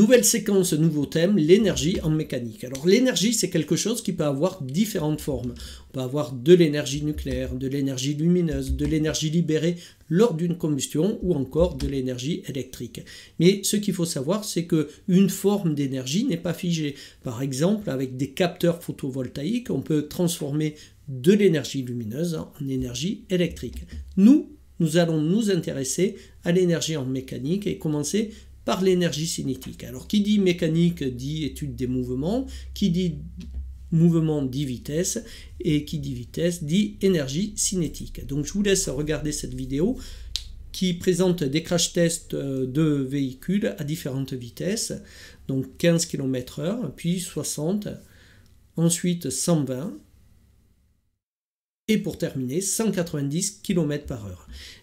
Nouvelle séquence, nouveau thème, l'énergie en mécanique. Alors l'énergie, c'est quelque chose qui peut avoir différentes formes. On peut avoir de l'énergie nucléaire, de l'énergie lumineuse, de l'énergie libérée lors d'une combustion ou encore de l'énergie électrique. Mais ce qu'il faut savoir, c'est qu'une forme d'énergie n'est pas figée. Par exemple, avec des capteurs photovoltaïques, on peut transformer de l'énergie lumineuse en énergie électrique. Nous allons nous intéresser à l'énergie en mécanique et commencer par l'énergie cinétique. Alors qui dit mécanique dit étude des mouvements, qui dit mouvement dit vitesse, et qui dit vitesse dit énergie cinétique. Donc je vous laisse regarder cette vidéo qui présente des crash tests de véhicules à différentes vitesses, donc 15 km/h, puis 60, ensuite 120, et pour terminer 190 km/h.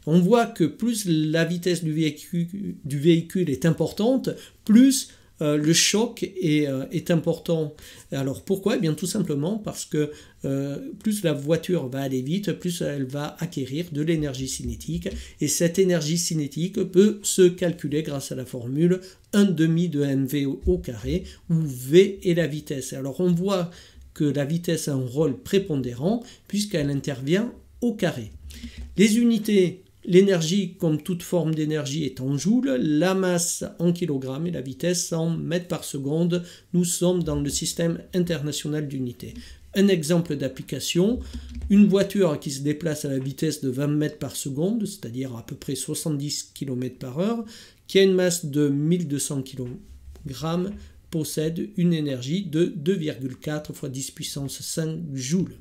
On voit que plus la vitesse du véhicule est importante, plus le choc est important. Alors pourquoi? Eh bien tout simplement parce que plus la voiture va aller vite, plus elle va acquérir de l'énergie cinétique, et cette énergie cinétique peut se calculer grâce à la formule 1/2 de mv au carré, où v est la vitesse. Alors on voit que la vitesse a un rôle prépondérant puisqu'elle intervient au carré. Les unités, l'énergie comme toute forme d'énergie est en joules, la masse en kilogrammes et la vitesse en mètres par seconde. Nous sommes dans le système international d'unités. Un exemple d'application, une voiture qui se déplace à la vitesse de 20 mètres par seconde, c'est-à-dire à peu près 70 km/h, qui a une masse de 1200 kg, possède une énergie de 2,4 fois 10 puissance 5 joules.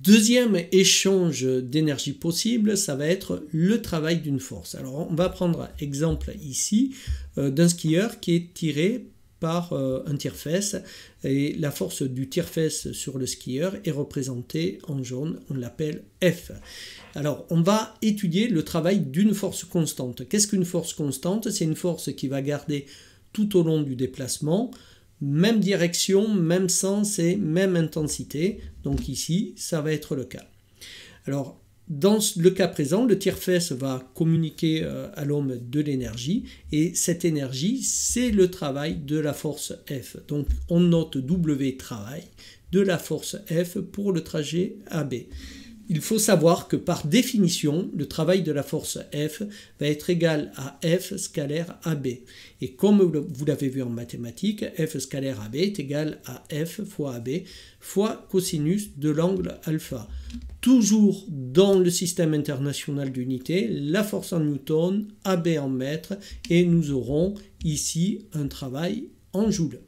Deuxième échange d'énergie possible, ça va être le travail d'une force. Alors on va prendre exemple ici d'un skieur qui est tiré par un tire-fesse, et la force du tire-fesse sur le skieur est représentée en jaune, on l'appelle F. Alors on va étudier le travail d'une force constante. Qu'est-ce qu'une force constante? C'est une force qui va garder tout au long du déplacement, même direction, même sens et même intensité. Donc ici, ça va être le cas. Alors, dans le cas présent, le tire-fesse va communiquer à l'homme de l'énergie, et cette énergie, c'est le travail de la force F. Donc, on note W travail de la force F pour le trajet AB. Il faut savoir que par définition, le travail de la force F va être égal à F scalaire AB. Et comme vous l'avez vu en mathématiques, F scalaire AB est égal à F fois AB fois cosinus de l'angle alpha. Toujours dans le système international d'unités, la force en newton, AB en mètres, et nous aurons ici un travail en joules.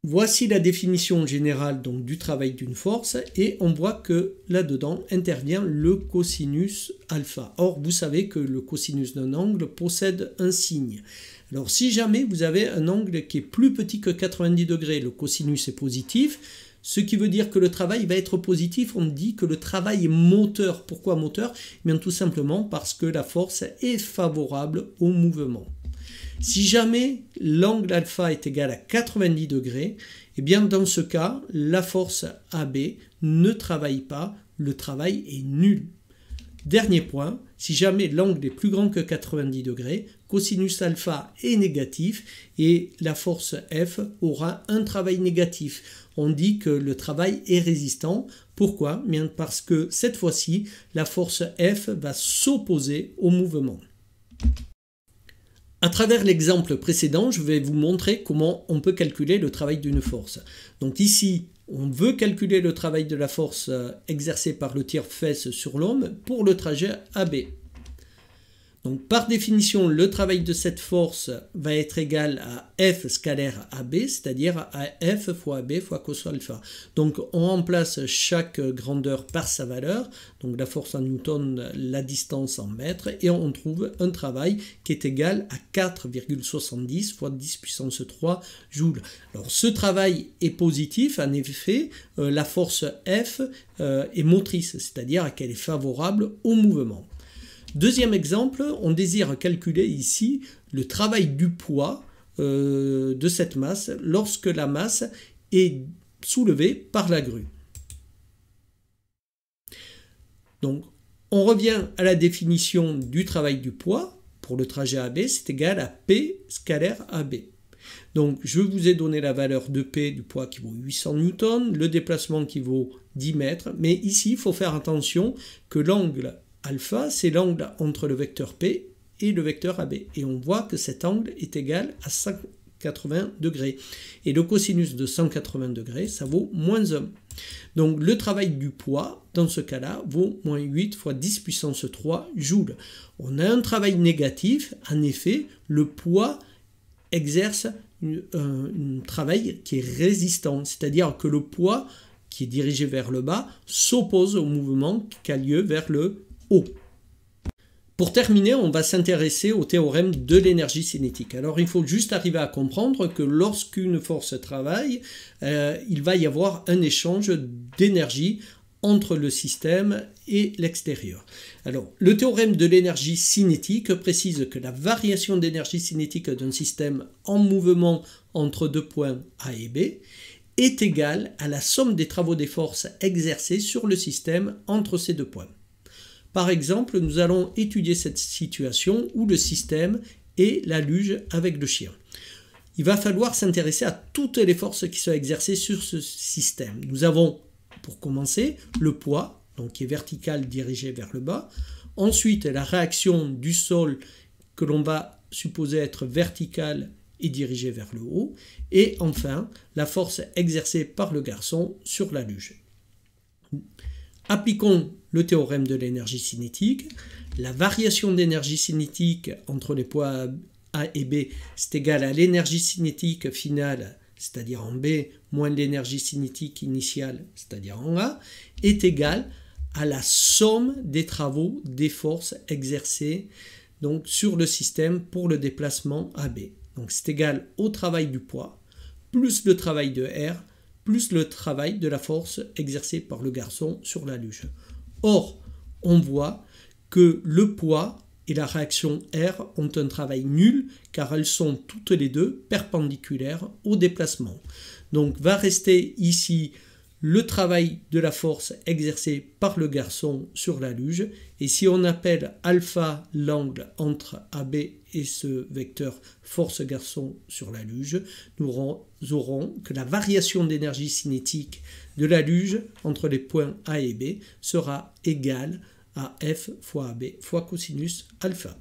Voici la définition générale donc du travail d'une force, et on voit que là-dedans intervient le cosinus alpha. Or, vous savez que le cosinus d'un angle possède un signe. Alors, si jamais vous avez un angle qui est plus petit que 90 degrés, le cosinus est positif, ce qui veut dire que le travail va être positif. On dit que le travail est moteur. Pourquoi moteur? Bien, tout simplement parce que la force est favorable au mouvement. Si jamais l'angle alpha est égal à 90 degrés, eh bien dans ce cas, la force AB ne travaille pas, le travail est nul. Dernier point, si jamais l'angle est plus grand que 90 degrés, cosinus alpha est négatif et la force F aura un travail négatif. On dit que le travail est résistant. Pourquoi? Bien parce que cette fois-ci, la force F va s'opposer au mouvement. À travers l'exemple précédent, je vais vous montrer comment on peut calculer le travail d'une force. Donc ici, on veut calculer le travail de la force exercée par le tire-fesse sur l'homme pour le trajet AB. Donc par définition, le travail de cette force va être égal à F scalaire AB, c'est-à-dire à F fois AB fois cos alpha. Donc on remplace chaque grandeur par sa valeur, donc la force en newton, la distance en mètres, et on trouve un travail qui est égal à 4,70 fois 10 puissance 3 joules. Alors ce travail est positif, en effet, la force F est motrice, c'est-à-dire qu'elle est favorable au mouvement. Deuxième exemple, on désire calculer ici le travail du poids de cette masse lorsque la masse est soulevée par la grue. Donc, on revient à la définition du travail du poids. pour le trajet AB, c'est égal à P scalaire AB. Donc je vous ai donné la valeur de P du poids qui vaut 800 newtons, le déplacement qui vaut 10 mètres, mais ici il faut faire attention que l'angle alpha, c'est l'angle entre le vecteur P et le vecteur AB. Et on voit que cet angle est égal à 180 degrés. Et le cosinus de 180 degrés, ça vaut moins 1. Donc le travail du poids, dans ce cas-là, vaut moins 8 fois 10 puissance 3 joules. On a un travail négatif, en effet, le poids exerce un travail qui est résistant, c'est-à-dire que le poids qui est dirigé vers le bas s'oppose au mouvement qui a lieu vers le haut. Pour terminer, on va s'intéresser au théorème de l'énergie cinétique. Alors il faut juste arriver à comprendre que lorsqu'une force travaille, il va y avoir un échange d'énergie entre le système et l'extérieur. Alors, le théorème de l'énergie cinétique précise que la variation d'énergie cinétique d'un système en mouvement entre deux points A et B est égale à la somme des travaux des forces exercées sur le système entre ces deux points. Par exemple, nous allons étudier cette situation où le système est la luge avec le chien. Il va falloir s'intéresser à toutes les forces qui sont exercées sur ce système. Nous avons, pour commencer, le poids, donc qui est vertical dirigé vers le bas. Ensuite, la réaction du sol que l'on va supposer être verticale et dirigée vers le haut. Et enfin, la force exercée par le garçon sur la luge. Appliquons le théorème de l'énergie cinétique. La variation d'énergie cinétique entre les points A et B, c'est égal à l'énergie cinétique finale, c'est-à-dire en B, moins l'énergie cinétique initiale, c'est-à-dire en A, est égale à la somme des travaux des forces exercées donc, sur le système pour le déplacement AB. Donc c'est égal au travail du poids, plus le travail de R, plus le travail de la force exercée par le garçon sur la luge. Or, on voit que le poids et la réaction R ont un travail nul car elles sont toutes les deux perpendiculaires au déplacement. Donc va rester ici le travail de la force exercée par le garçon sur la luge, et si on appelle alpha l'angle entre AB et ce vecteur force garçon sur la luge, nous aurons que la variation d'énergie cinétique de la luge entre les points A et B sera égale à F fois AB fois cosinus alpha.